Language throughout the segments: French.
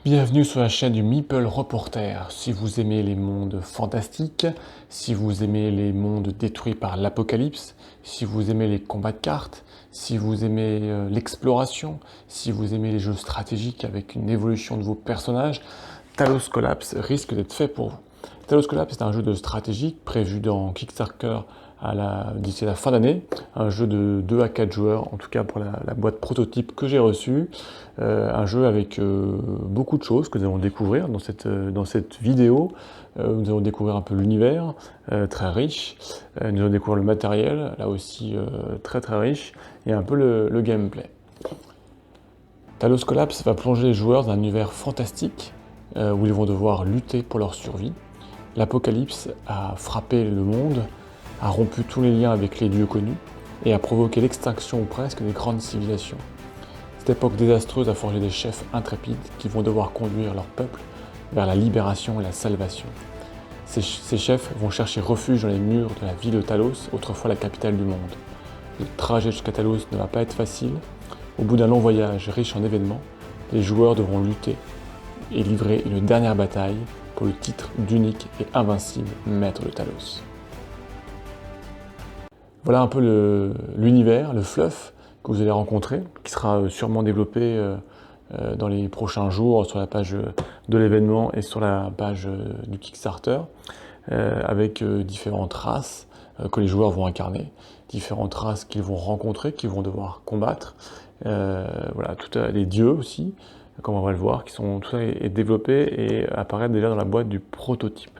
Bienvenue sur la chaîne du Meeple Reporter. Si vous aimez les mondes fantastiques, si vous aimez les mondes détruits par l'apocalypse, si vous aimez les combats de cartes, si vous aimez l'exploration, si vous aimez les jeux stratégiques avec une évolution de vos personnages, Talos Collapse risque d'être fait pour vous. Talos Collapse est un jeu de stratégie prévu dans Kickstarter d'ici la fin d'année, un jeu de 2 à 4 joueurs, en tout cas pour la boîte prototype que j'ai reçue, un jeu avec beaucoup de choses que nous allons découvrir dans cette vidéo. Nous allons découvrir un peu l'univers, très riche, nous allons découvrir le matériel, là aussi très très riche, et un peu le gameplay. Talos Collapse va plonger les joueurs dans un univers fantastique, où ils vont devoir lutter pour leur survie. L'apocalypse a frappé le monde, a rompu tous les liens avec les dieux connus et a provoqué l'extinction ou presque des grandes civilisations. Cette époque désastreuse a forgé des chefs intrépides qui vont devoir conduire leur peuple vers la libération et la salvation. Ces chefs vont chercher refuge dans les murs de la ville de Talos, autrefois la capitale du monde. Le trajet jusqu'à Talos ne va pas être facile. Au bout d'un long voyage riche en événements, les joueurs devront lutter et livrer une dernière bataille pour le titre d'unique et invincible maître de Talos. Voilà un peu l'univers, le fluff que vous allez rencontrer, qui sera sûrement développé dans les prochains jours sur la page de l'événement et sur la page du Kickstarter, avec différentes races que les joueurs vont incarner, différentes races qu'ils vont rencontrer, qu'ils vont devoir combattre, voilà, les dieux aussi, comme on va le voir, tout ça est développé et apparaît déjà dans la boîte du prototype.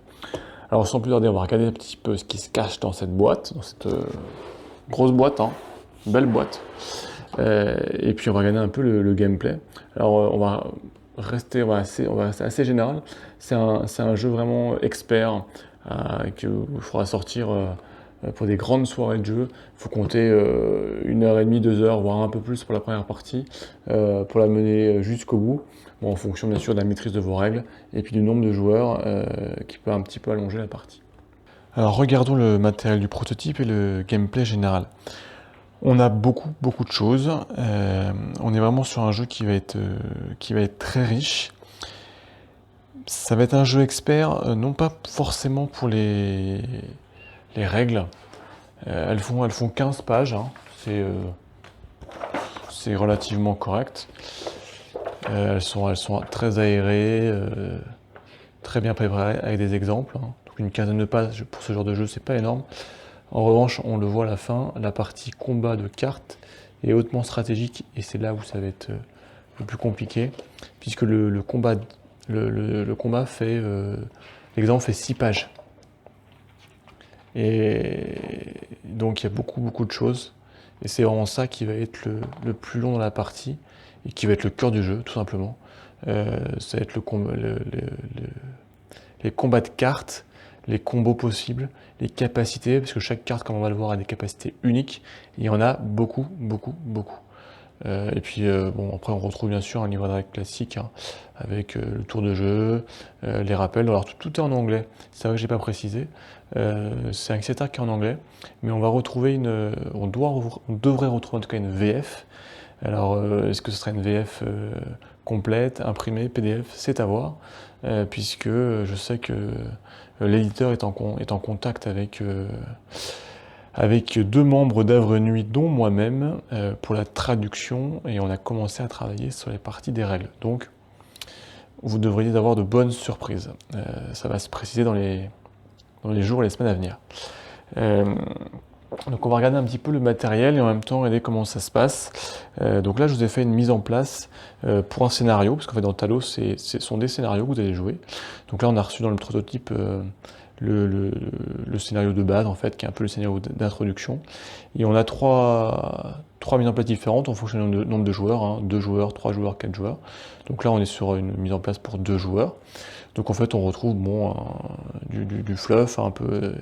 Alors sans plus tarder, on va regarder un petit peu ce qui se cache dans cette boîte, dans cette grosse boîte, hein, belle boîte. Et puis on va regarder un peu le gameplay. Alors on va rester assez général. C'est un jeu vraiment expert qu'il faudra sortir pour des grandes soirées de jeu. Il faut compter 1h30, 2 heures, voire un peu plus pour la première partie, pour la mener jusqu'au bout. Bon, en fonction bien sûr de la maîtrise de vos règles et puis du nombre de joueurs qui peut un petit peu allonger la partie. Alors regardons le matériel du prototype et le gameplay général. On a beaucoup de choses. On est vraiment sur un jeu qui va être très riche. Ça va être un jeu expert, non pas forcément pour les règles. Elles font 15 pages. Hein. C'est relativement correct. Elles sont très aérées, très bien préparées avec des exemples. Hein. Donc une quinzaine de pages pour ce genre de jeu, c'est pas énorme. En revanche, on le voit à la fin, la partie combat de cartes est hautement stratégique et c'est là où ça va être le plus compliqué, puisque le combat fait, l'exemple fait 6 pages. Et donc il y a beaucoup de choses, et c'est vraiment ça qui va être le plus long dans la partie, et qui va être le cœur du jeu, tout simplement. Ça va être les combats de cartes, les combos possibles, les capacités, parce que chaque carte, comme on va le voir, a des capacités uniques, et il y en a beaucoup. Et puis, bon, après, on retrouve bien sûr un livret de règles classique, hein, avec le tour de jeu, les rappels. Alors, tout est en anglais, c'est vrai que j'ai pas précisé. C'est un Kickstarter qui est en anglais, mais on va retrouver on devrait retrouver en tout cas une VF. Alors, est-ce que ce sera une VF complète, imprimée, PDF? C'est à voir, puisque je sais que l'éditeur est en contact avec 2 membres d'Œuvre Nuit, dont moi-même, pour la traduction, et on a commencé à travailler sur les parties des règles. Donc, vous devriez avoir de bonnes surprises. Ça va se préciser dans les jours et les semaines à venir. Donc on va regarder un petit peu le matériel et en même temps regarder comment ça se passe. Donc là je vous ai fait une mise en place pour un scénario, parce qu'en fait dans Talos ce sont des scénarios que vous allez jouer. Donc là on a reçu dans le prototype le scénario de base en fait, qui est un peu le scénario d'introduction. Et on a trois mises en place différentes en fonction du nombre de joueurs, hein, 2 joueurs, 3 joueurs, 4 joueurs. Donc là on est sur une mise en place pour 2 joueurs. Donc en fait on retrouve du fluff, un peu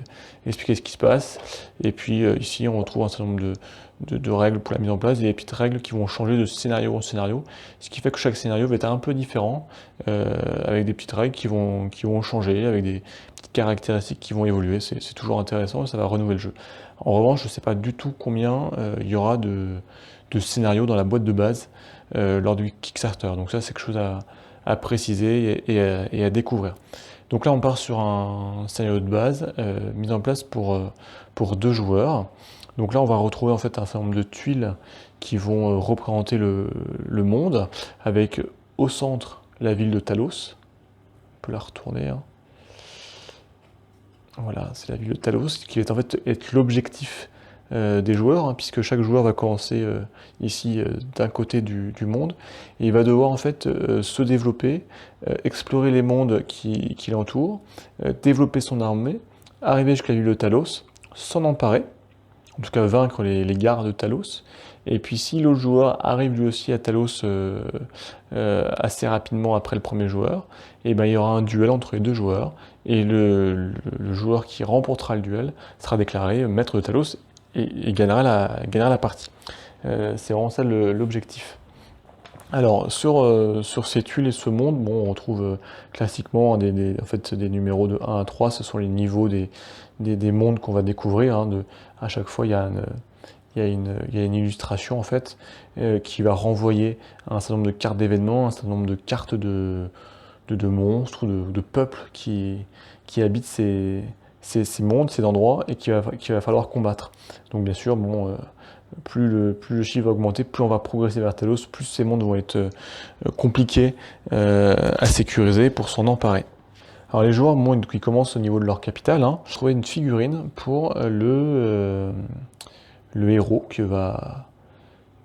expliquer ce qui se passe. Et puis ici on retrouve un certain nombre de règles pour la mise en place, et des petites règles qui vont changer de scénario en scénario, ce qui fait que chaque scénario va être un peu différent, avec des petites règles qui vont changer, avec des petites caractéristiques qui vont évoluer. C'est toujours intéressant et ça va renouveler le jeu. En revanche, je ne sais pas du tout combien il y aura de scénarios dans la boîte de base lors du Kickstarter. Donc ça c'est quelque chose à préciser et à découvrir. Donc là, on part sur un scénario de base mis en place pour 2 joueurs. Donc là, on va retrouver en fait un certain nombre de tuiles qui vont représenter le monde, avec au centre la ville de Talos. On peut la retourner, hein. Voilà, c'est la ville de Talos qui va en fait être l'objectif des joueurs, hein, puisque chaque joueur va commencer ici d'un côté du monde, et il va devoir en fait se développer, explorer les mondes qui l'entourent, développer son armée, arriver jusqu'à la ville de Talos, s'en emparer, en tout cas vaincre les gardes de Talos. Et puis si l'autre joueur arrive lui aussi à Talos assez rapidement après le premier joueur, et ben, il y aura un duel entre les 2 joueurs, et le joueur qui remportera le duel sera déclaré maître de Talos et gagnera la partie. C'est vraiment ça l'objectif. Alors sur ces tuiles et ce monde, bon, on retrouve classiquement en fait, des numéros de 1 à 3, ce sont les niveaux des mondes qu'on va découvrir, hein. À chaque fois, il y a une illustration en fait qui va renvoyer à un certain nombre de cartes d'événements, un certain nombre de cartes de monstres, de peuples qui habitent ces mondes, ces endroits, et qu'il va falloir combattre. Donc bien sûr, bon, plus le chiffre va augmenter, plus on va progresser vers Talos, plus ces mondes vont être compliqués à sécuriser pour s'en emparer. Alors les joueurs, bon, ils commencent au niveau de leur capitale, hein. Trouver une figurine pour le héros que va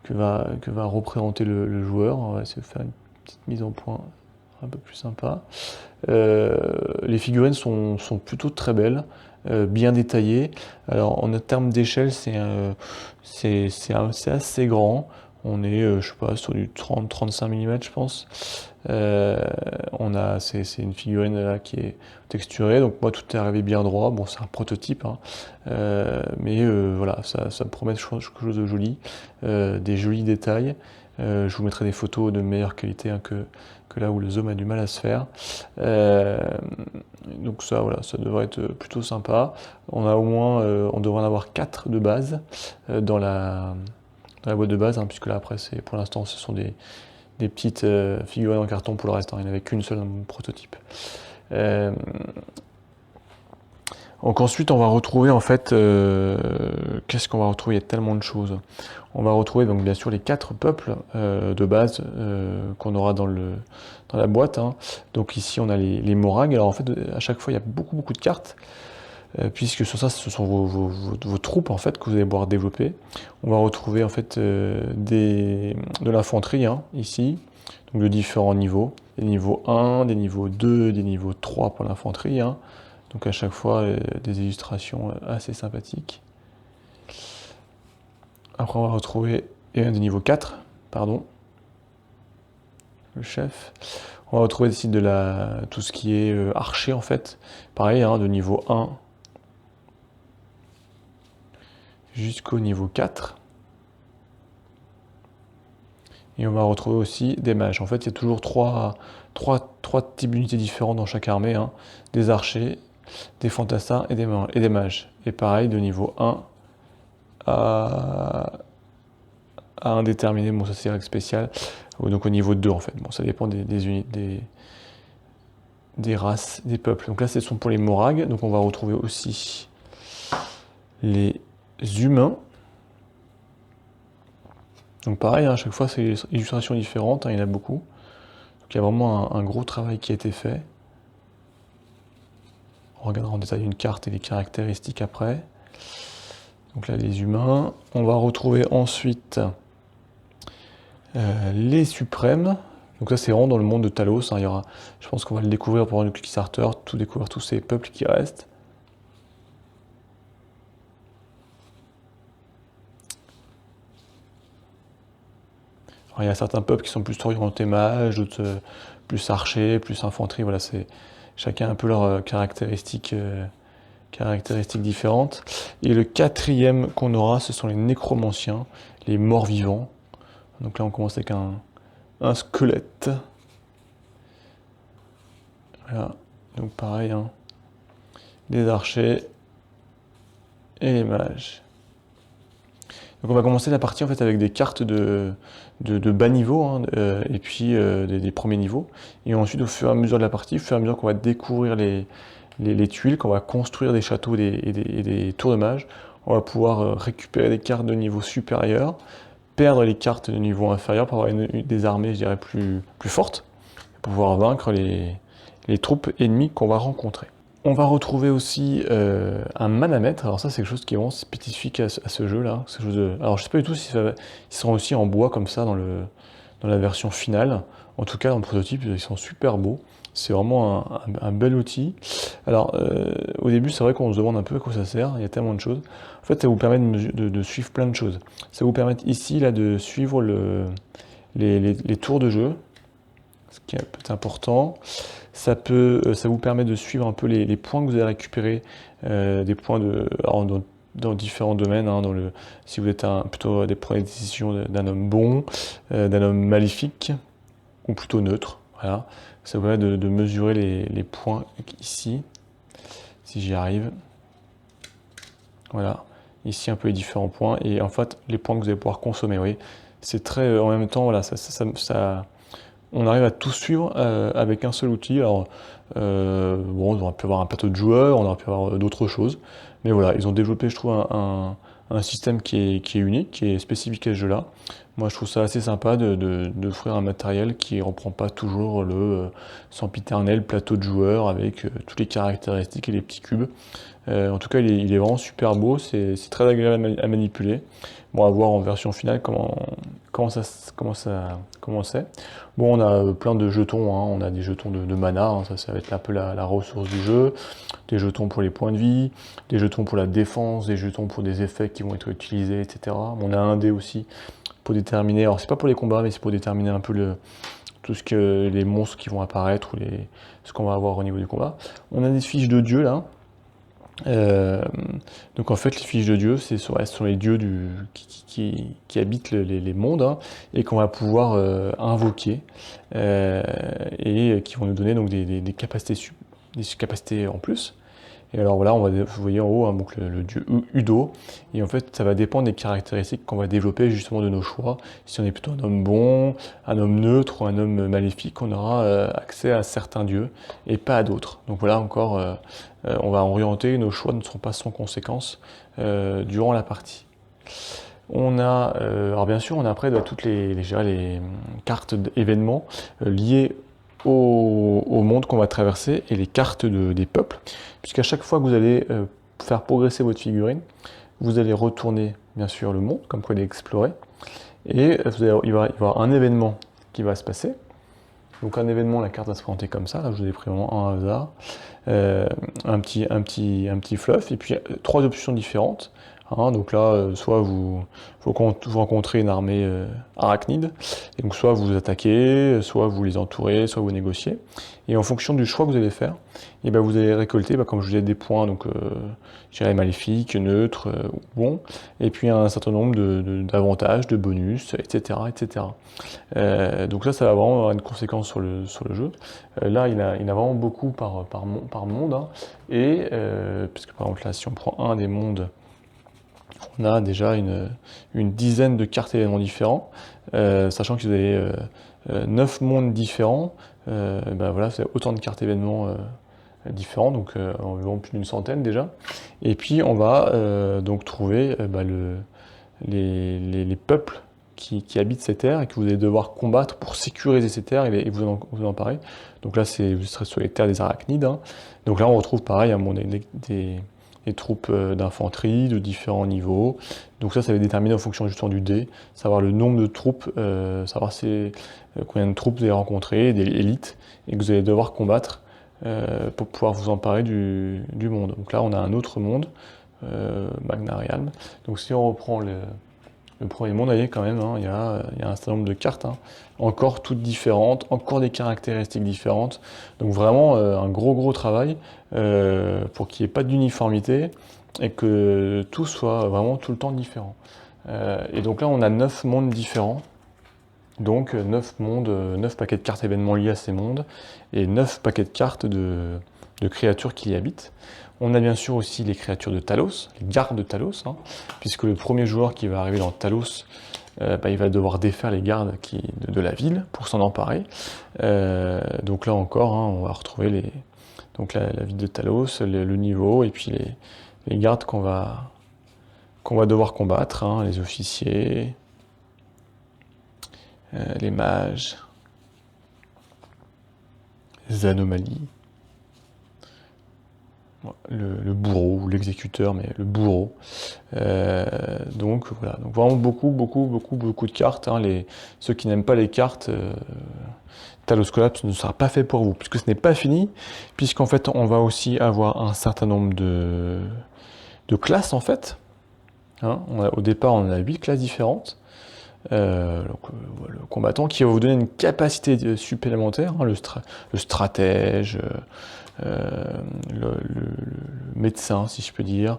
représenter le joueur. On va essayer de faire une petite mise en point un peu plus sympa. Les figurines sont plutôt très belles, bien détaillées. Alors en termes d'échelle, c'est assez grand. On est, je sais pas, sur du 30-35 mm, je pense. C'est une figurine là qui est texturée, donc moi tout est arrivé bien droit. Bon, c'est un prototype, hein. Mais voilà, ça promet quelque chose de joli, des jolis détails. Je vous mettrai des photos de meilleure qualité, hein, que là où le zoom a du mal à se faire. Donc ça, voilà, ça devrait être plutôt sympa. On devrait en avoir 4 de base dans la boîte de base, hein, puisque là après, pour l'instant, ce sont des petites figurines en carton pour le reste, hein. Il n'y en avait qu'une seule dans mon prototype. Donc ensuite, on va retrouver en fait, qu'est-ce qu'on va retrouver? Il y a tellement de choses. On va retrouver donc bien sûr les 4 peuples de base qu'on aura dans la boîte, hein. Donc ici on a les Morags. Alors en fait, à chaque fois il y a beaucoup de cartes, puisque sur ça ce sont vos troupes en fait que vous allez pouvoir développer. On va retrouver en fait de l'infanterie, hein, ici, donc de différents niveaux. Des niveaux 1, des niveaux 2, des niveaux 3 pour l'infanterie, hein. Donc à chaque fois, des illustrations assez sympathiques. Après, on va retrouver des niveaux 4, pardon, le chef. On va retrouver ici tout ce qui est archer, en fait. Pareil, hein, de niveau 1 jusqu'au niveau 4. Et on va retrouver aussi des mages. En fait, il y a toujours trois types d'unités différents dans chaque armée, hein. Des archers, des fantassins et des mages. Et pareil, de niveau 1 à indéterminé, bon ça c'est règle spéciale, donc au niveau 2 en fait. Bon, ça dépend des races, des peuples. Donc là, ce sont pour les Morags. Donc on va retrouver aussi les humains. Donc pareil, hein, à chaque fois, c'est des illustrations différentes, hein, il y en a beaucoup. Donc il y a vraiment un gros travail qui a été fait. On regardera en détail une carte et les caractéristiques après. Donc là, les humains. On va retrouver ensuite les suprêmes. Donc ça, c'est vraiment dans le monde de Talos, hein. Je pense qu'on va le découvrir pendant le Kickstarter, découvrir tous ces peuples qui restent. Alors, il y a certains peuples qui sont plus orientés mages, d'autres plus archers, plus infanterie. Voilà, c'est chacun un peu leurs caractéristiques différentes. Et le 4e qu'on aura, ce sont les nécromanciens, les morts vivants. Donc là, on commence avec un squelette. Voilà, donc pareil, hein, les archers et les mages. Donc on va commencer la partie en fait avec des cartes de bas niveau hein, et puis des premiers niveaux. Et ensuite au fur et à mesure de la partie, au fur et à mesure qu'on va découvrir les tuiles, qu'on va construire des châteaux et des tours de mages, on va pouvoir récupérer des cartes de niveau supérieur, perdre les cartes de niveau inférieur pour avoir des armées, je dirais, plus fortes, pour pouvoir vaincre les troupes ennemies qu'on va rencontrer. On va retrouver aussi un manamètre. Alors ça, c'est quelque chose qui est vraiment spécifique à ce jeu-là. Alors je sais pas du tout si ils seront aussi en bois comme ça dans la version finale. En tout cas, dans le prototype, ils sont super beaux. C'est vraiment un bel outil. Alors, au début, c'est vrai qu'on se demande un peu à quoi ça sert. Il y a tellement de choses. En fait, ça vous permet de suivre plein de choses. Ça vous permet ici là, de suivre les tours de jeu, ce qui est peut-être important. Ça vous permet de suivre un peu les points que vous avez récupérés, des points dans différents domaines. Hein, si vous êtes plutôt des premières décisions d'un homme bon, d'un homme maléfique, ou plutôt neutre. Voilà. Ça vous permet de mesurer les points ici, si j'y arrive. Voilà. Ici, un peu les différents points. Et en fait, les points que vous allez pouvoir consommer. Oui. C'est très. En même temps, voilà, on arrive à tout suivre avec un seul outil. Alors, bon, on aurait pu avoir un plateau de joueurs, on aurait pu avoir d'autres choses. Mais voilà, ils ont développé, je trouve, un système qui est unique, qui est spécifique à ce jeu-là. Moi, je trouve ça assez sympa d'offrir un matériel qui ne reprend pas toujours le sempiternel plateau de joueurs avec toutes les caractéristiques et les petits cubes. En tout cas, il est vraiment super beau, c'est très agréable à manipuler. Bon, à voir en version finale comment c'est. Bon, on a plein de jetons, hein. On a des jetons de mana, hein. Ça va être un peu la ressource du jeu, des jetons pour les points de vie, des jetons pour la défense, des jetons pour des effets qui vont être utilisés, etc. On a un dé aussi pour déterminer, alors c'est pas pour les combats, mais c'est pour déterminer un peu tout ce que les monstres qui vont apparaître ou ce qu'on va avoir au niveau du combat. On a des fiches de dieux là. Donc en fait les fiches de dieux ce sont les dieux qui habitent les mondes hein, et qu'on va pouvoir invoquer et qui vont nous donner donc des capacités en plus. Et alors voilà, vous voyez en haut hein, donc le dieu Udo, et en fait ça va dépendre des caractéristiques qu'on va développer justement de nos choix. Si on est plutôt un homme bon, un homme neutre ou un homme maléfique, on aura accès à certains dieux et pas à d'autres. Donc voilà encore, on va orienter, nos choix ne seront pas sans conséquence durant la partie. On a, alors bien sûr, on a après toutes les cartes d'événements liées au monde qu'on va traverser et les cartes des peuples, puisqu'à chaque fois que vous allez faire progresser votre figurine, vous allez retourner bien sûr le monde, comme vous allez explorer, et il va y avoir un événement qui va se passer. Donc un événement, la carte va se présenter comme ça, là je vous ai pris vraiment un hasard, un petit fluff, et puis 3 options différentes. Hein, donc là, soit vous rencontrez une armée arachnide, et donc soit vous attaquez, soit vous les entourez, soit vous négociez. Et en fonction du choix que vous allez faire, et ben vous allez récolter, comme je vous disais, des points, donc je dirais maléfiques, neutres, ou bons, et puis un certain nombre d'avantages, de bonus, etc. etc. Donc ça va vraiment avoir une conséquence sur le jeu. Là, il y en a vraiment beaucoup par monde, hein, et puisque par exemple là, si on prend un des mondes, on a déjà une dizaine de cartes événements différents, sachant que vous avez 9 mondes différents, ben voilà, c'est autant de cartes événements différents, donc environ plus d'une centaine déjà. Et puis on va donc trouver les peuples qui habitent ces terres et que vous allez devoir combattre pour sécuriser ces terres et vous emparer. Donc là, vous serez sur les terres des arachnides. Hein. Donc là, on retrouve pareil des troupes d'infanterie de différents niveaux. Donc ça va être déterminé en fonction justement du dé, savoir le nombre de troupes, savoir combien de troupes vous allez rencontrer, des élites, et que vous allez devoir combattre pour pouvoir vous emparer du monde. Donc là, on a un autre monde, Magnarialm. Donc si on reprend le premier monde, vous voyez quand même, hein, il y a un certain nombre de cartes, hein, encore toutes différentes, encore des caractéristiques différentes. Donc vraiment un gros travail pour qu'il n'y ait pas d'uniformité et que tout soit vraiment tout le temps différent. Et donc là, on a 9 mondes différents. Donc 9 mondes, 9 paquets de cartes événements liés à ces mondes et 9 paquets de cartes de créatures qui y habitent. On a bien sûr aussi les créatures de Talos, les gardes de Talos, hein, puisque le premier joueur qui va arriver dans Talos, il va devoir défaire les gardes de la ville pour s'en emparer. Donc là encore, hein, on va retrouver donc la ville de Talos, le niveau, et puis les gardes qu'on va devoir combattre, hein, les officiers, les mages, les anomalies, le bourreau, ou l'exécuteur, mais le bourreau. Donc voilà, donc vraiment beaucoup de cartes. Hein. Ceux qui n'aiment pas les cartes, Talos Collapse ne sera pas fait pour vous, puisque ce n'est pas fini, puisqu'en fait on va aussi avoir un certain nombre de classes en fait. Hein. Au départ on a 8 classes différentes. Le combattant qui va vous donner une capacité supplémentaire, hein, le stratège, le médecin, si je peux dire,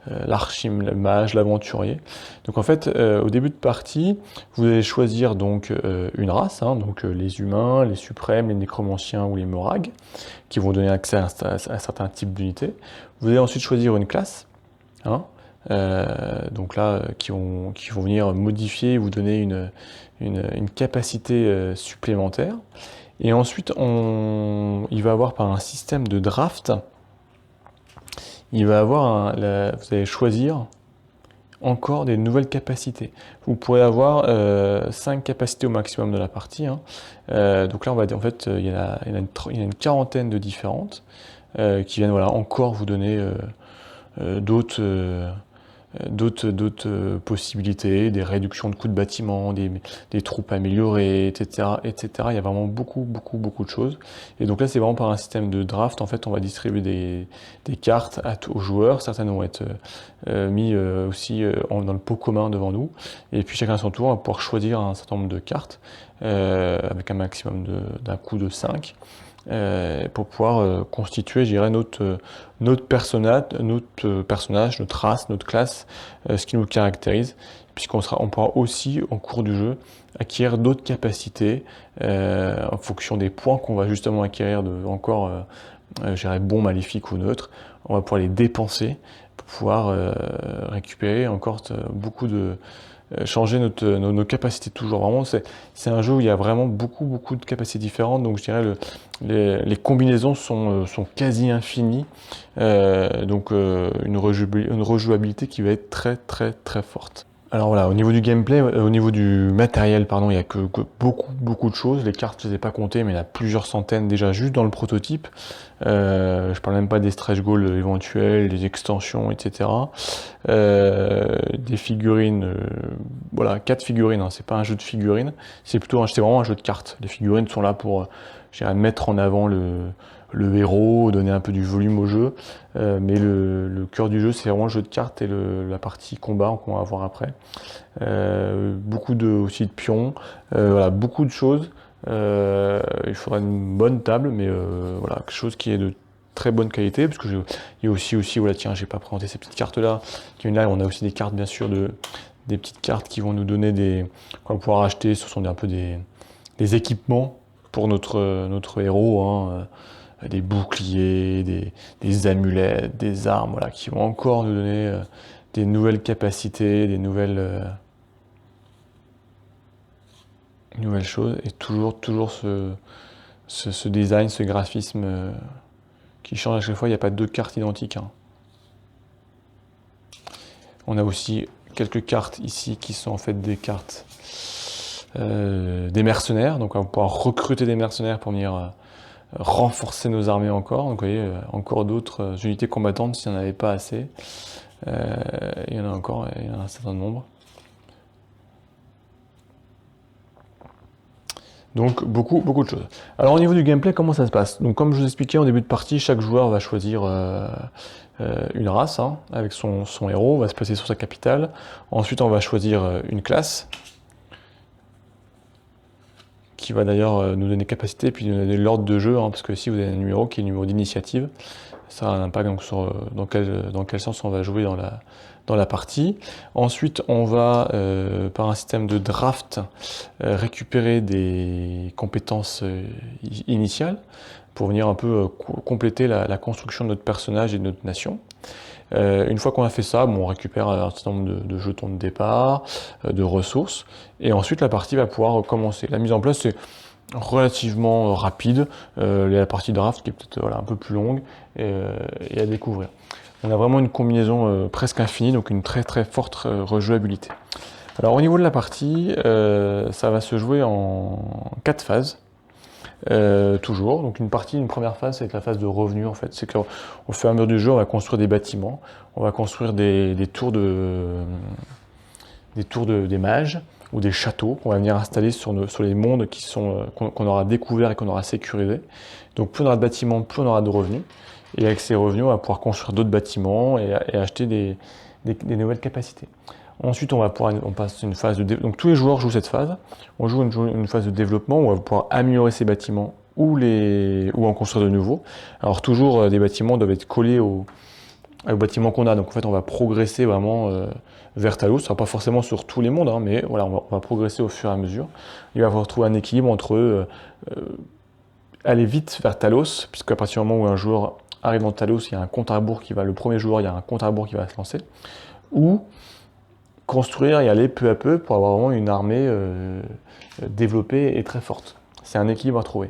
l'archime, le mage, l'aventurier. Donc en fait, au début de partie, vous allez choisir donc une race, hein, donc les humains, les suprêmes, les nécromanciens ou les morags, qui vont donner accès à un certain type d'unité. Vous allez ensuite choisir une classe, hein, donc là, qui vont venir modifier, vous donner une capacité supplémentaire. Et ensuite, il va avoir par un système de draft, il va avoir vous allez choisir encore des nouvelles capacités. Vous pourrez avoir 5 capacités au maximum de la partie. Hein. Donc là, en fait, il y a une quarantaine de différentes qui viennent encore vous donner d'autres possibilités, des réductions de coûts de bâtiment, des troupes améliorées, etc., etc. Il y a vraiment beaucoup de choses. Et donc là, c'est vraiment par un système de draft. En fait, on va distribuer des cartes aux joueurs. Certaines vont être mis aussi dans le pot commun devant nous. Et puis chacun à son tour va pouvoir choisir un certain nombre de cartes avec un maximum d'un coût de 5. Pour pouvoir constituer, je dirais, notre personnage, notre race, notre classe, ce qui nous caractérise, puisqu'on pourra aussi, en cours du jeu, acquérir d'autres capacités en fonction des points qu'on va justement acquérir je dirais, bons, maléfiques ou neutres. On va pouvoir les dépenser pour pouvoir récupérer encore beaucoup de changer nos capacités toujours. Vraiment, c'est un jeu où il y a vraiment beaucoup de capacités différentes. Donc je dirais les combinaisons sont quasi infinies. Donc une rejouabilité qui va être très forte. Alors voilà, au niveau du gameplay, au niveau du matériel, pardon, il n'y a que beaucoup de choses. Les cartes, je ne les ai pas comptées, mais il y en a plusieurs centaines déjà juste dans le prototype. Je parle même pas des stretch goals éventuels, des extensions, etc. Des figurines, voilà, 4 figurines, hein, c'est pas un jeu de figurines, c'est vraiment un jeu de cartes. Les figurines sont là pour, je dirais, mettre en avant le héros, donner un peu du volume au jeu, mais le cœur du jeu c'est vraiment le jeu de cartes et la partie combat qu'on va voir après. Aussi de pions, voilà, beaucoup de choses. Il faudra une bonne table, mais voilà, quelque chose qui est de très bonne qualité, parce que il y a aussi, voilà, tiens, j'ai pas présenté ces petites cartes là, là on a aussi des cartes bien sûr des petites cartes qui vont nous donner qu'on va pouvoir acheter. Ce sont un peu des équipements pour notre héros, hein, des boucliers, des amulettes, des armes, voilà, qui vont encore nous donner des nouvelles capacités, des nouvelles choses, et toujours ce design, ce graphisme qui change à chaque fois. Il n'y a pas deux cartes identiques. Hein. On a aussi quelques cartes ici qui sont en fait des cartes des mercenaires. Donc on va pouvoir recruter des mercenaires pour venir renforcer nos armées encore. Donc vous voyez, encore d'autres unités combattantes s'il n'y en avait pas assez. Il y en a encore, il y en a un certain nombre. Donc beaucoup de choses. Alors au niveau du gameplay, comment ça se passe? Donc comme je vous expliquais en début de partie, chaque joueur va choisir une race, hein, avec son héros, on va se placer sur sa capitale. Ensuite on va choisir une classe, qui va d'ailleurs nous donner capacité, puis nous donner l'ordre de jeu, hein, parce que si vous avez un numéro qui est le numéro d'initiative, ça a un impact donc, sur dans quel sens on va jouer dans la partie. Ensuite, on va, par un système de draft, récupérer des compétences initiales. pour venir un peu compléter la construction de notre personnage et de notre nation. Une fois qu'on a fait ça, bon, on récupère un certain nombre de jetons de départ, de ressources, et ensuite la partie va pouvoir commencer. La mise en place, c'est relativement rapide, la partie draft qui est peut-être un peu plus longue et à découvrir. On a vraiment une combinaison presque infinie, donc une très très forte rejouabilité. Alors au niveau de la partie, ça va se jouer en 4 phases. Toujours. Donc une première phase, c'est la phase de revenu en fait. C'est qu'au fur et à mesure du jeu, on va construire des bâtiments, on va construire des tours des mages ou des châteaux qu'on va venir installer sur les mondes qu'on aura découverts et qu'on aura sécurisés. Donc plus on aura de bâtiments, plus on aura de revenus. Et avec ces revenus, on va pouvoir construire d'autres bâtiments et acheter des nouvelles capacités. Ensuite, on passe une phase de développement. Donc tous les joueurs jouent cette phase. On joue une phase de développement où on va pouvoir améliorer ces bâtiments ou en construire de nouveaux. Alors toujours, des bâtiments doivent être collés au bâtiment qu'on a. Donc en fait, on va progresser vraiment vers Talos. Ce sera pas forcément sur tous les mondes, hein, mais voilà, on va progresser au fur et à mesure. Il va falloir trouver un équilibre entre aller vite vers Talos, puisqu'à partir du moment où un joueur arrive dans Talos, il y a un compte à rebours le premier joueur, il y a un compte à rebours qui va se lancer, ou construire et aller peu à peu pour avoir vraiment une armée développée et très forte. C'est un équilibre à trouver.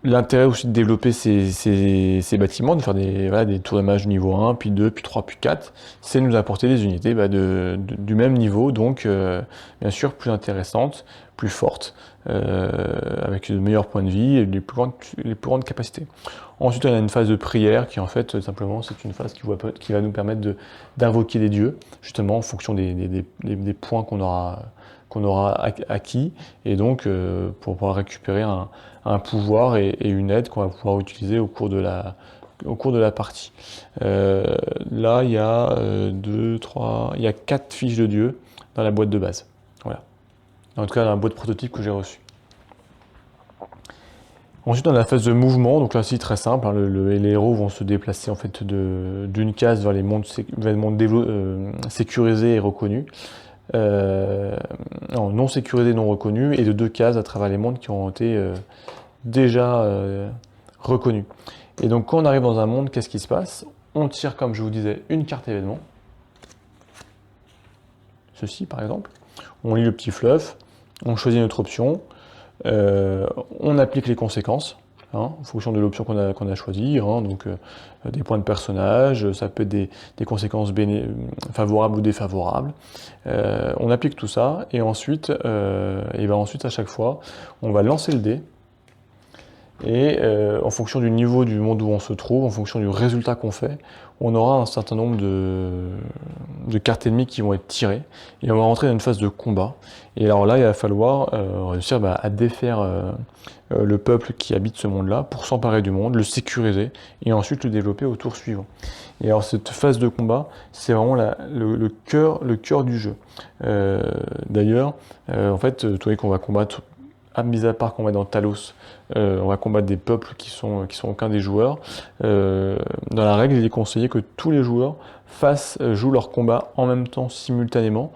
L'intérêt aussi de développer ces bâtiments, de faire des tours de mage niveau 1, puis 2, puis 3, puis 4, c'est nous apporter des unités du même niveau, donc bien sûr plus intéressantes, plus fortes, avec de meilleurs points de vie et les plus grandes capacités. Ensuite, on a une phase de prière qui en fait simplement c'est une phase qui va nous permettre d'invoquer des dieux, justement en fonction des points qu'on aura acquis, et donc pour pouvoir récupérer un pouvoir et une aide qu'on va pouvoir utiliser au cours de la partie. Là, il y a 4 fiches de dieux dans la boîte de base. Voilà. En tout cas, dans la boîte prototype que j'ai reçue. Ensuite, on a la phase de mouvement. Donc là, c'est très simple. Hein, les héros vont se déplacer en fait d'une case vers les mondes sécurisés et reconnus. Non sécurisés, non reconnus, et de 2 cases à travers les mondes qui ont été déjà reconnus. Et donc quand on arrive dans un monde, qu'est-ce qui se passe? On tire, comme je vous disais, une carte événement. Ceci par exemple. On lit le petit fluff, on choisit notre option, on applique les conséquences. En fonction de l'option qu'on a choisie, donc des points de personnage, ça peut être des conséquences favorables ou défavorables. On applique tout ça et ensuite, à chaque fois, on va lancer le dé et en fonction du niveau du monde où on se trouve, en fonction du résultat qu'on fait, on aura un certain nombre de cartes ennemies qui vont être tirées et on va rentrer dans une phase de combat. Et alors là, il va falloir réussir à défaire le peuple qui habite ce monde-là pour s'emparer du monde, le sécuriser et ensuite le développer au tour suivant. Et alors cette phase de combat, c'est vraiment le cœur du jeu. D'ailleurs, en fait, vous voyez qu'on va combattre, mis à part qu'on va dans Talos, on va combattre des peuples qui sont aucun des joueurs. Dans la règle, il est conseillé que tous les joueurs jouent leur combat en même temps, simultanément,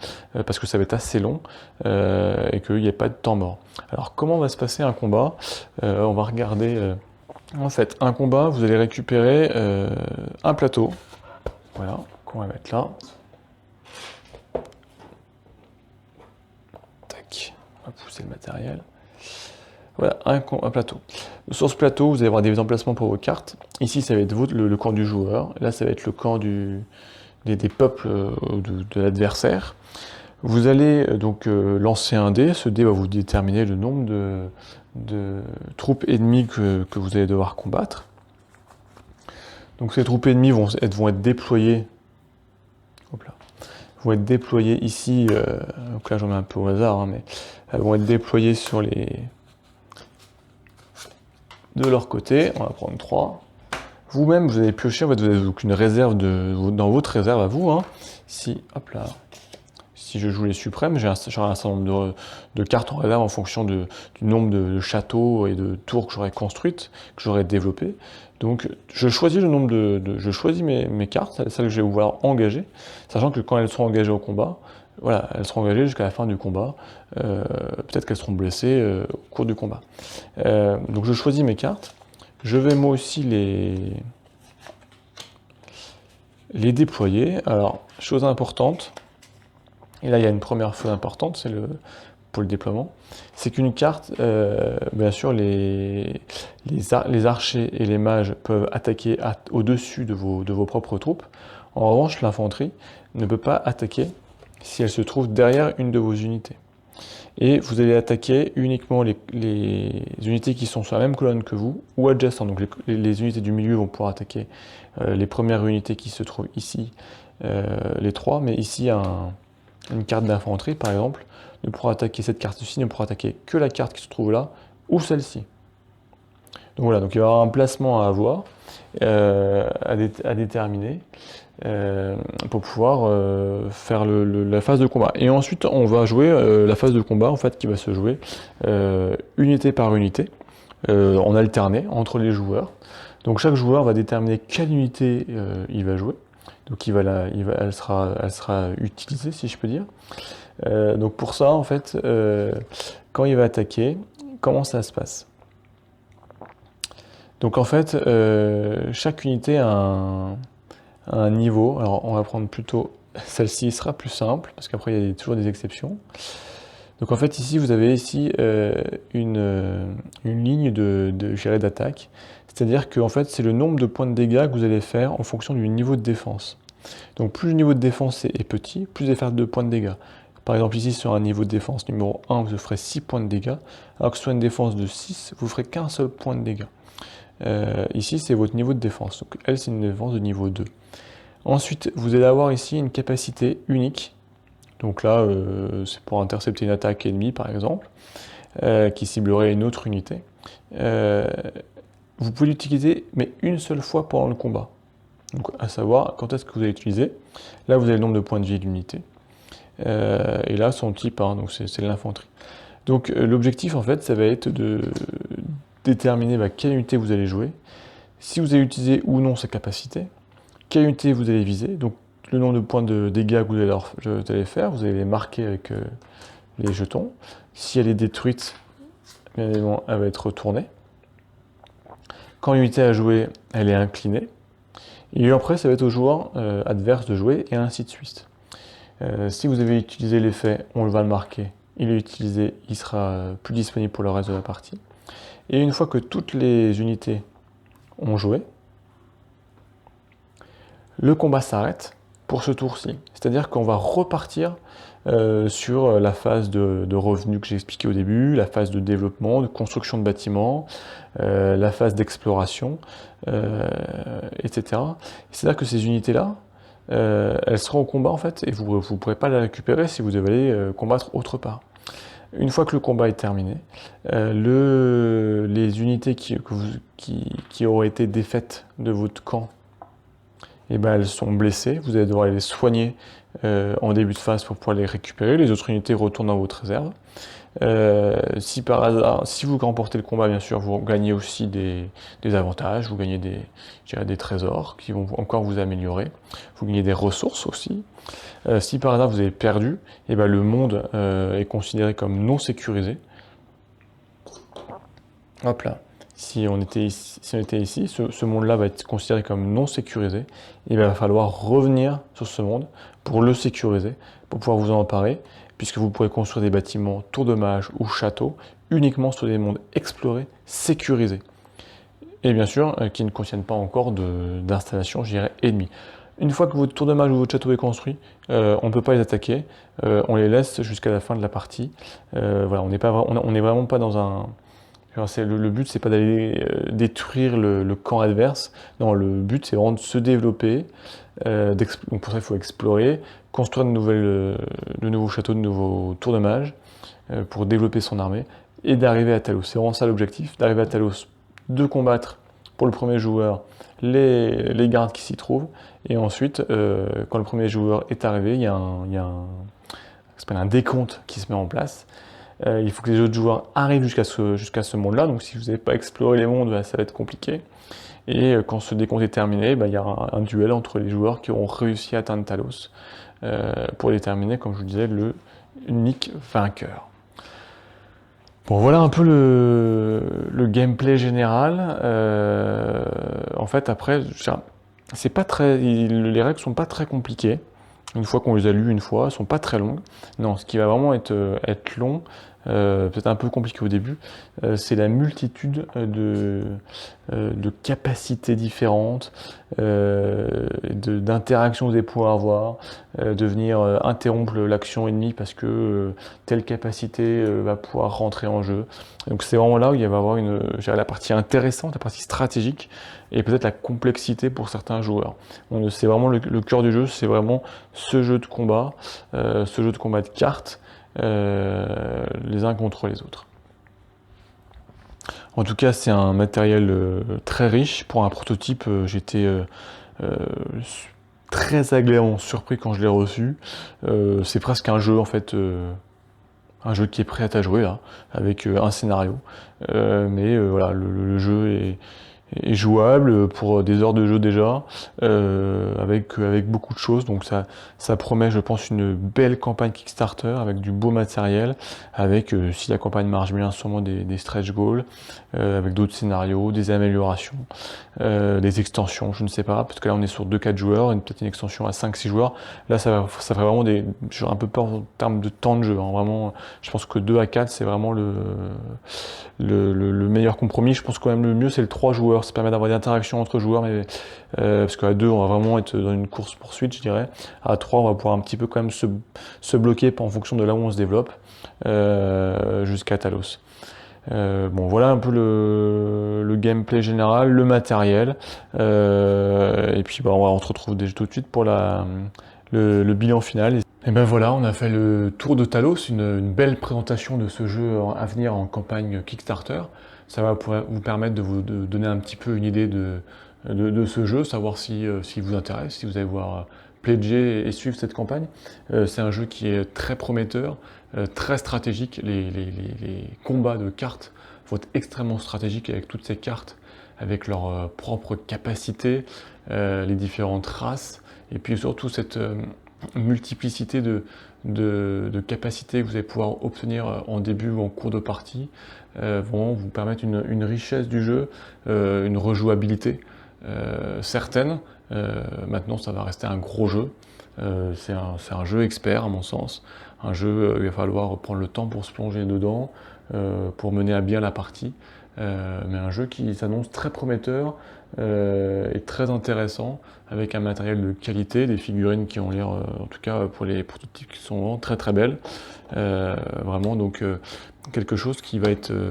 parce que ça va être assez long et qu'il n'y a pas de temps mort. Alors comment va se passer un combat? On va regarder. En fait, un combat, vous allez récupérer un plateau. Voilà, qu'on va mettre là. Tac, on va pousser le matériel. Voilà, un plateau. Sur ce plateau, vous allez avoir des emplacements pour vos cartes. Ici, ça va être le camp du joueur. Là, ça va être le camp des peuples de l'adversaire. Vous allez donc lancer un dé. Ce dé va vous déterminer le nombre de troupes ennemies que vous allez devoir combattre. Donc ces troupes ennemies vont être déployées. Hop là. Vont être déployées ici. Donc là, j'en mets un peu au hasard, mais elles vont être déployées de leur côté. On va prendre 3. Vous-même, vous allez piocher, en fait, vous avez donc une réserve dans votre réserve à vous. Si je joue les suprêmes, j'aurai un certain nombre de cartes en réserve en fonction du nombre de châteaux et de tours que j'aurai construites, que j'aurai développées. Donc je choisis le nombre je choisis mes cartes, celles que je vais pouvoir engager, sachant que quand elles sont engagées au combat, voilà, elles seront engagées jusqu'à la fin du combat. Peut-être qu'elles seront blessées au cours du combat. Donc je choisis mes cartes. Je vais moi aussi les déployer. Alors, chose importante, et là il y a une première chose importante, c'est pour le déploiement, c'est qu'une carte, bien sûr, les archers et les mages peuvent attaquer au-dessus de vos propres troupes. En revanche, l'infanterie ne peut pas attaquer si elle se trouve derrière une de vos unités. Et vous allez attaquer uniquement les unités qui sont sur la même colonne que vous ou adjacentes. Donc les unités du milieu vont pouvoir attaquer les premières unités qui se trouvent ici, les trois, mais ici une carte d'infanterie par exemple ne pourra attaquer cette carte-ci, ne pourra attaquer que la carte qui se trouve là ou celle-ci. Donc voilà, donc il y aura un placement à avoir, à déterminer. Pour pouvoir faire la phase de combat. Et ensuite, on va jouer la phase de combat en fait, qui va se jouer unité par unité, en alterné entre les joueurs. Donc chaque joueur va déterminer quelle unité il va jouer. Donc elle sera utilisée, si je peux dire. Donc pour ça, en fait, quand il va attaquer, comment ça se passe? Donc en fait, chaque unité a un niveau. Alors on va prendre plutôt celle-ci, sera plus simple, parce qu'après il y a toujours des exceptions. Donc en fait ici vous avez ici une ligne d'attaque, c'est-à-dire que en fait c'est le nombre de points de dégâts que vous allez faire en fonction du niveau de défense. Donc plus le niveau de défense est petit, plus vous allez faire de points de dégâts. Par exemple ici sur un niveau de défense numéro 1, vous ferez 6 points de dégâts, alors que sur une défense de 6, vous ferez qu'un seul point de dégâts. Ici c'est votre niveau de défense, donc elle c'est une défense de niveau 2. Ensuite, vous allez avoir ici une capacité unique. Donc là, c'est pour intercepter une attaque ennemie, par exemple, qui ciblerait une autre unité. Vous pouvez l'utiliser, mais une seule fois pendant le combat. Donc, à savoir, quand est-ce que vous allez l'utiliser? Là, vous avez le nombre de points de vie de l'unité. Et là, son type, hein, donc c'est l'infanterie. Donc, l'objectif, en fait, ça va être de déterminer quelle unité vous allez jouer, si vous allez utiliser ou non sa capacité, quelle unité vous allez viser, donc le nombre de points de dégâts que vous allez faire, vous allez les marquer avec les jetons. Si elle est détruite, bien évidemment, elle va être retournée. Quand l'unité a joué, elle est inclinée. Et après, ça va être au joueur adverse de jouer, et ainsi de suite. Si vous avez utilisé l'effet, on va le marquer. Il est utilisé, il sera plus disponible pour le reste de la partie. Et une fois que toutes les unités ont joué, le combat s'arrête pour ce tour-ci. C'est-à-dire qu'on va repartir sur la phase de revenu que j'ai expliqué au début, la phase de développement, de construction de bâtiments, la phase d'exploration, etc. C'est-à-dire que ces unités-là, elles seront au combat en fait, et vous ne pourrez pas les récupérer si vous devez aller combattre autre part. Une fois que le combat est terminé, les unités qui auraient été défaites de votre camp, eh ben, elles sont blessées, vous allez devoir les soigner en début de phase pour pouvoir les récupérer. Les autres unités retournent dans votre réserve. Si par hasard, si vous remportez le combat, bien sûr, vous gagnez aussi des avantages, vous gagnez des trésors qui vont encore vous améliorer. Vous gagnez des ressources aussi. Si par hasard vous avez perdu, eh ben, le monde est considéré comme non sécurisé. Hop là. Si on était ici, ce monde-là va être considéré comme non sécurisé. Il va falloir revenir sur ce monde pour le sécuriser, pour pouvoir vous en emparer, puisque vous pourrez construire des bâtiments, tours de mage ou châteaux, uniquement sur des mondes explorés, sécurisés. Et bien sûr, qui ne contiennent pas encore d'installation, je dirais, ennemie. Une fois que votre tour de mage ou votre château est construit, on ne peut pas les attaquer, on les laisse jusqu'à la fin de la partie. Voilà, on n'est vraiment pas dans un... Le but, c'est pas d'aller détruire le camp adverse. Non, le but, c'est vraiment de se développer. Donc pour ça, il faut explorer, construire de nouveaux châteaux, de nouveaux tours de mage pour développer son armée et d'arriver à Talos. C'est vraiment ça l'objectif, d'arriver à Talos, de combattre pour le premier joueur les gardes qui s'y trouvent. Et ensuite, quand le premier joueur est arrivé, il y a un décompte qui se met en place. Il faut que les autres joueurs arrivent jusqu'à ce monde-là. Donc si vous n'avez pas exploré les mondes, ça va être compliqué. Et quand ce décompte est terminé, il y a un duel entre les joueurs qui auront réussi à atteindre Talos pour déterminer, comme je vous disais, le unique vainqueur. Bon, voilà un peu le gameplay général. En fait, après, c'est pas très, les règles sont pas très compliquées. Une fois qu'on les a lues une fois, elles sont pas très longues. Non, ce qui va vraiment être long, peut-être un peu compliqué au début, c'est la multitude de capacités différentes, d'interactions que vous allez pouvoir avoir, de venir interrompre l'action ennemie parce que telle capacité va pouvoir rentrer en jeu. Donc c'est vraiment là où il va y avoir la partie intéressante, la partie stratégique et peut-être la complexité pour certains joueurs. C'est vraiment le cœur du jeu, c'est vraiment ce jeu de combat de cartes, les uns contre les autres. En tout cas, c'est un matériel très riche. Pour un prototype, j'étais très agréablement surpris quand je l'ai reçu. C'est presque un jeu en fait, un jeu qui est prêt à ta jouer là, avec un scénario. Mais voilà, le jeu est jouable pour des heures de jeu déjà, avec beaucoup de choses. Donc ça promet, je pense, une belle campagne Kickstarter avec du beau matériel, avec, si la campagne marche bien, sûrement des stretch goals, avec d'autres scénarios, des améliorations, des extensions, je ne sais pas, parce que là on est sur 2-4 joueurs, et peut-être une extension à 5-6 joueurs. Là ça ferait vraiment j'ai un peu peur en termes de temps de jeu, hein. Vraiment, je pense que 2 à 4 c'est vraiment le meilleur compromis. Je pense quand même le mieux c'est le 3 joueurs, ça permet d'avoir des interactions entre joueurs, mais parce qu'à 2 on va vraiment être dans une course poursuite, je dirais. À 3 on va pouvoir un petit peu quand même se bloquer en fonction de là où on se développe, jusqu'à Talos. Bon, voilà un peu le gameplay général, le matériel, et puis on se retrouve déjà tout de suite pour le bilan final. Et ben voilà, on a fait le tour de Talos, une belle présentation de ce jeu à venir en campagne Kickstarter. Ça va vous permettre de vous donner un petit peu une idée de ce jeu, savoir si vous intéresse, si vous allez voir pledger et suivre cette campagne. C'est un jeu qui est très prometteur, très stratégique. Les combats de cartes vont être extrêmement stratégiques avec toutes ces cartes, avec leurs propres capacités, les différentes races, et puis surtout cette multiplicité de capacités que vous allez pouvoir obtenir en début ou en cours de partie, vont vous permettre une richesse du jeu, une rejouabilité certaine. Maintenant, ça va rester un gros jeu. C'est un jeu expert, à mon sens. Un jeu où il va falloir prendre le temps pour se plonger dedans, pour mener à bien la partie. Mais un jeu qui s'annonce très prometteur et très intéressant, avec un matériel de qualité, des figurines qui ont l'air, en tout cas pour les prototypes, qui sont vraiment très très belles. Vraiment, donc quelque chose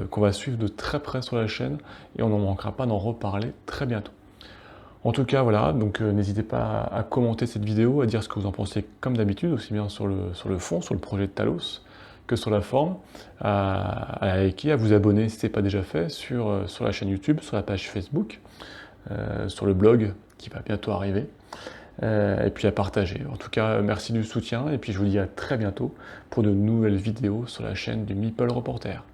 qu'on va suivre de très près sur la chaîne, et on n'en manquera pas d'en reparler très bientôt. En tout cas, voilà, donc n'hésitez pas à commenter cette vidéo, à dire ce que vous en pensez comme d'habitude, aussi bien sur le fond, sur le projet de Talos, que sur la forme, à liker, à vous abonner si ce n'est pas déjà fait sur la chaîne YouTube, sur la page Facebook, sur le blog qui va bientôt arriver, et puis à partager. En tout cas, merci du soutien, et puis je vous dis à très bientôt pour de nouvelles vidéos sur la chaîne du Meeple Reporter.